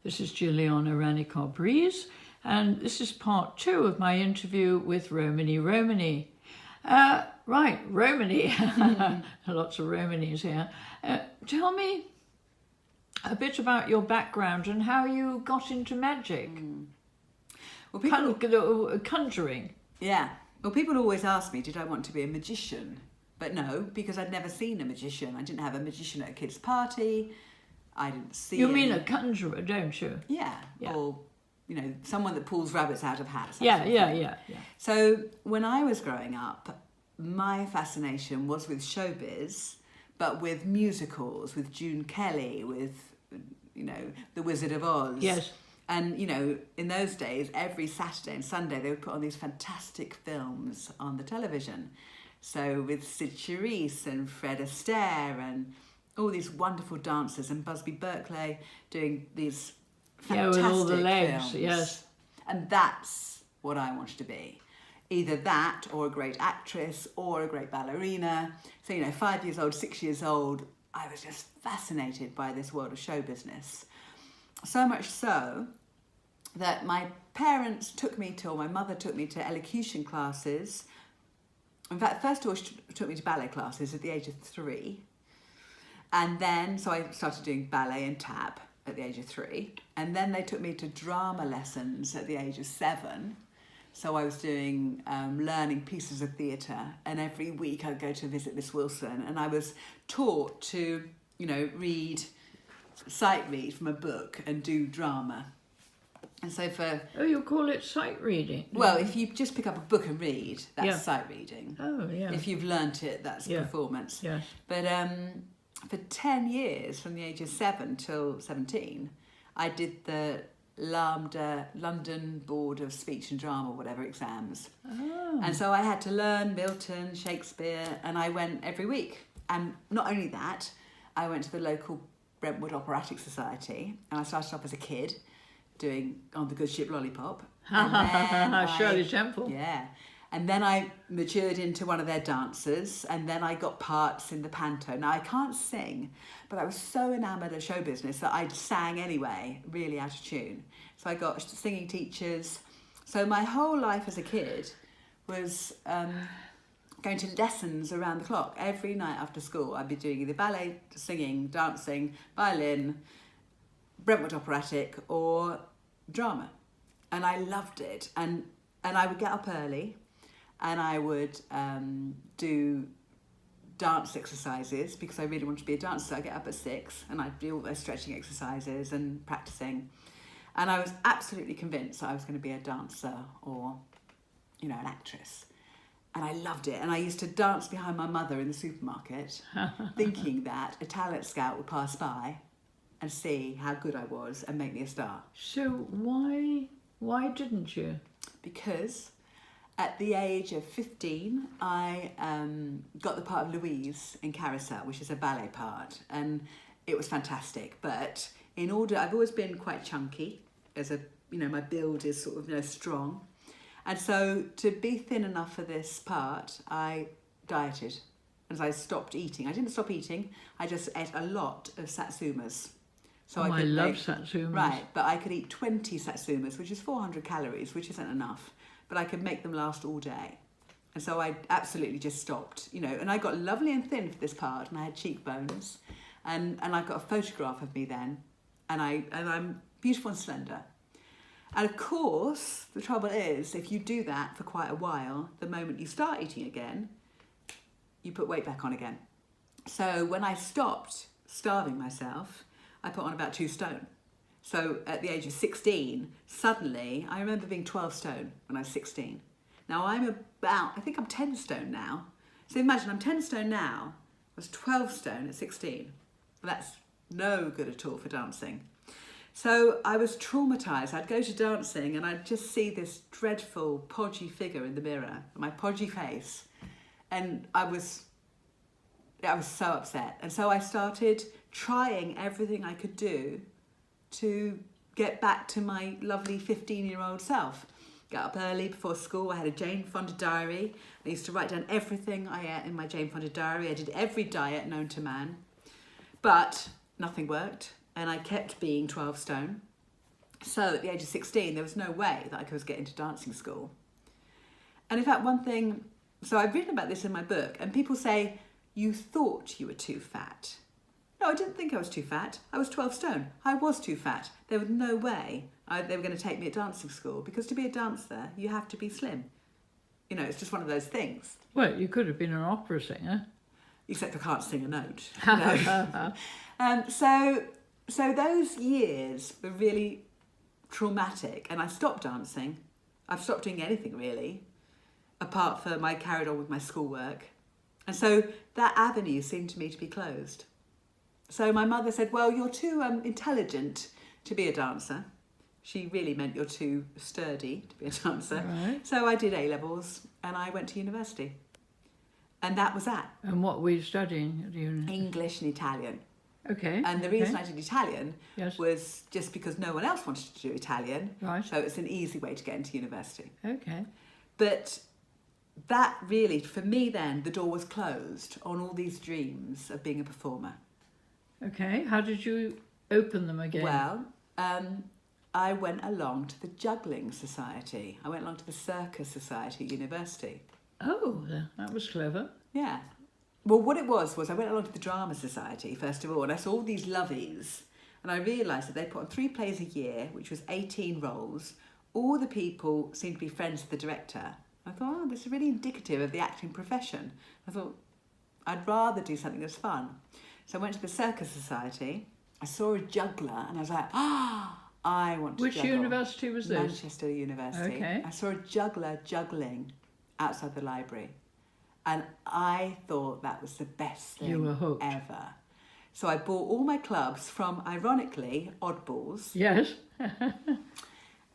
This is Jilliana Ranicar-Breese, and this is part 2 of my interview with Romany. Romany. Right, Romany. Lots of Romanies here. Tell me a bit about your background and how you got into magic. Well, Conjuring. Yeah. Well, people always ask me, did I want to be a magician? But no, because I'd never seen a magician. I didn't have a magician at a kid's party. I didn't see You mean a conjurer, don't you? Yeah. Or, someone that pulls rabbits out of hats. Yeah. So when I was growing up, my fascination was with showbiz, but with musicals, with June Kelly, with, The Wizard of Oz. Yes. And, in those days, every Saturday and Sunday, they would put on these fantastic films on the television. So with Sid Charisse and Fred Astaire and all these wonderful dancers and Busby Berkeley doing these fantastic with all the legs, films. yes. And that's what I wanted to be. Either that or a great actress or a great ballerina. So, 5 years old, 6 years old, I was just fascinated by this world of show business. So much so that my mother took me to elocution classes. In fact, first of all, she took me to ballet classes at the age of 3. And then, so I started doing ballet and tap at the age of 3. And then they took me to drama lessons at the age of 7. So I was doing, learning pieces of theatre. And every week I'd go to visit Miss Wilson. And I was taught to, sight read from a book and do drama. And so you call it sight reading? Well, if you just pick up a book and read, that's sight reading. Oh, yeah. If you've learnt it, that's performance. Yes. But for 10 years, from the age of 7 till 17, I did the LAMDA, London Board of Speech and Drama, whatever, exams. Oh. And so I had to learn Milton, Shakespeare, and I went every week. And not only that, I went to the local Brentwood Operatic Society, and I started off as a kid doing On the Good Ship Lollipop. Shirley Temple. Yeah. And then I matured into one of their dancers, and then I got parts in the panto. Now, I can't sing, but I was so enamoured of show business that I sang anyway, really out of tune. So I got singing teachers. So my whole life as a kid was going to lessons around the clock. Every night after school, I'd be doing either ballet, singing, dancing, violin, Brentwood Operatic, or drama. And I loved it. And I would get up early, and I would do dance exercises because I really wanted to be a dancer. So I'd get up at 6 and I'd do all those stretching exercises and practicing. And I was absolutely convinced that I was going to be a dancer or, an actress. And I loved it. And I used to dance behind my mother in the supermarket, thinking that a talent scout would pass by and see how good I was and make me a star. So why didn't you? Because at the age of 15, I got the part of Louise in Carousel, which is a ballet part, and it was fantastic. But I've always been quite chunky, my build is sort of strong, and so to be thin enough for this part, I dieted, and I stopped eating. I didn't stop eating. I just ate a lot of satsumas. So I love satsumas. Right, but I could eat 20 satsumas, which is 400 calories, which isn't enough. But I could make them last all day. And so I absolutely just stopped, and I got lovely and thin for this part, and I had cheekbones. And I got a photograph of me then, and I'm beautiful and slender. And of course, the trouble is, if you do that for quite a while, the moment you start eating again, you put weight back on again. So when I stopped starving myself, I put on about 2 stone. So at the age of 16, suddenly, I remember being 12 stone when I was 16. Now I think I'm 10 stone now. So imagine I'm 10 stone now, I was 12 stone at 16. Well, that's no good at all for dancing. So I was traumatised. I'd go to dancing and I'd just see this dreadful, podgy figure in the mirror, my podgy face. And I was so upset. And so I started trying everything I could do to get back to my lovely 15-year-old self. Got up early before school. I had a Jane Fonda diary. I used to write down everything I ate in my Jane Fonda diary. I did every diet known to man. But nothing worked. And I kept being 12 stone. So at the age of 16, there was no way that I was getting to dancing school. And in fact, one thing, so I've written about this in my book, and people say, you thought you were too fat. No, I didn't think I was too fat. I was 12 stone. I was too fat. There was no way they were going to take me at dancing school, because to be a dancer, you have to be slim. You know, it's just one of those things. Well, you could have been an opera singer. Except I can't sing a note. So those years were really traumatic, and I stopped dancing. I've stopped doing anything really, apart from I carried on with my schoolwork. And so that avenue seemed to me to be closed. So my mother said, well, you're too intelligent to be a dancer. She really meant you're too sturdy to be a dancer. Right. So I did A-levels and I went to university. And that was that. And what were you studying at uni? English and Italian. Okay. And the reason I did Italian Yes. was just because no one else wanted to do Italian. Right. So it's an easy way to get into university. Okay. But that really, for me then, the door was closed on all these dreams of being a performer. Okay. How did you open them again? Well, I went along to the juggling society. I went along to the circus society at university. Oh, that was clever. Yeah. Well, what it was I went along to the drama society, first of all, and I saw all these lovies, and I realised that they put on 3 plays a year, which was 18 roles. All the people seemed to be friends with the director. I thought, oh, this is really indicative of the acting profession. I thought, I'd rather do something that's fun. So I went to the circus society, I saw a juggler, and I was like, I want to Which juggle. university was this? Manchester University. Okay. I saw a juggler juggling outside the library. And I thought that was the best You were thing hooked. ever. So I bought all my clubs from, ironically, Oddballs. Yes.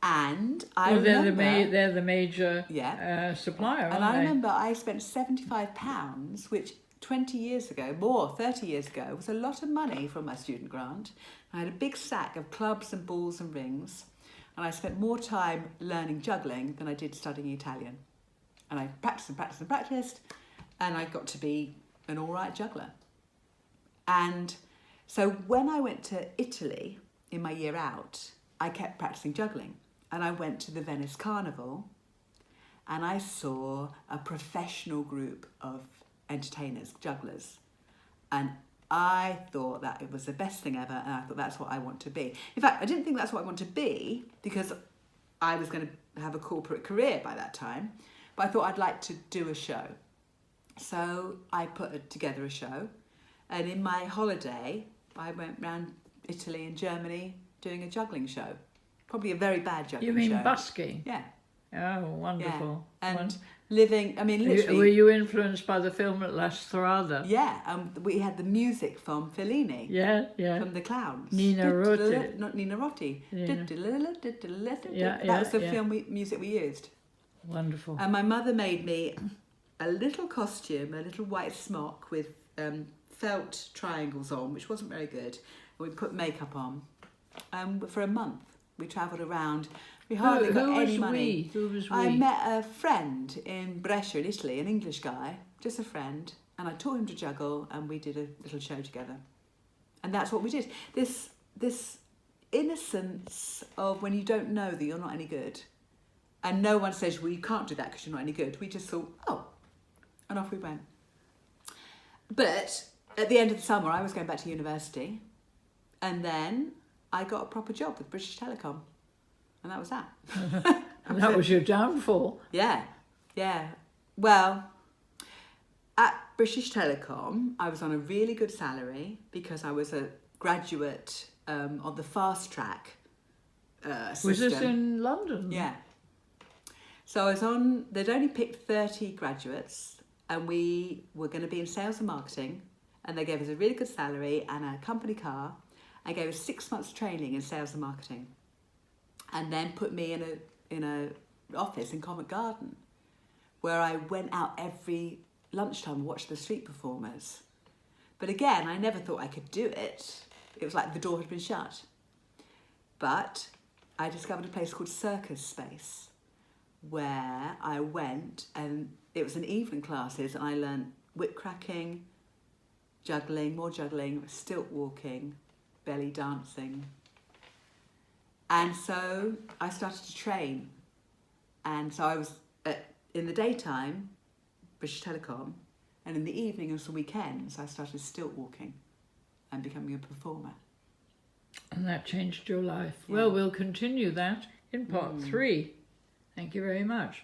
And I Well, remember... they're the major Yeah. supplier, aren't And I they? remember I spent £75, which 20 years ago, more, 30 years ago, was a lot of money from my student grant. I had a big sack of clubs and balls and rings. And I spent more time learning juggling than I did studying Italian. And I practiced and practiced and practiced, and I got to be an all right juggler. And so when I went to Italy in my year out, I kept practicing juggling. And I went to the Venice Carnival, and I saw a professional group of entertainers, jugglers. And I thought that it was the best thing ever, and I thought that's what I want to be. In fact, I didn't think that's what I want to be, because I was going to have a corporate career by that time. But I thought I'd like to do a show. So I put together a show. And in my holiday, I went around Italy and Germany doing a juggling show. Probably a very bad juggling show. You mean busking? Yeah. Oh, wonderful. Yeah. And living, I mean, literally... Were you influenced by the film La Strada? Yeah. We had the music from Fellini. Yeah, yeah. From The Clowns. Nina Roti. Not Nina Roti. Yeah. That was the film music we used. Wonderful. And my mother made me a little costume, a little white smock with felt triangles on, which wasn't very good. We put makeup on. For a month, we travelled around. We hardly got any money. Who was we? I met a friend in Brescia in Italy, an English guy, just a friend, and I taught him to juggle, and we did a little show together. And that's what we did. This innocence of when you don't know that you're not any good. And no one says, well, you can't do that because you're not any good. We just thought, oh, and off we went. But at the end of the summer, I was going back to university. And then I got a proper job with British Telecom. And that was that. And that was your downfall. Yeah, yeah. Well, at British Telecom, I was on a really good salary because I was a graduate on the fast track system. Was this in London? Yeah. So they'd only picked 30 graduates, and we were going to be in sales and marketing, and they gave us a really good salary and a company car, and gave us 6 months training in sales and marketing, and then put me in a office in Covent Garden, where I went out every lunchtime and watched the street performers. But again, I never thought I could do it. It was like the door had been shut. But I discovered a place called Circus Space, where I went, and it was an evening classes, and I learned whip cracking, juggling, more juggling, stilt walking, belly dancing. And so I started to train. And so I was in the daytime, British Telecom, and in the evenings and weekends, I started stilt walking and becoming a performer. And that changed your life. Yeah. Well, we'll continue that in part 3. Thank you very much.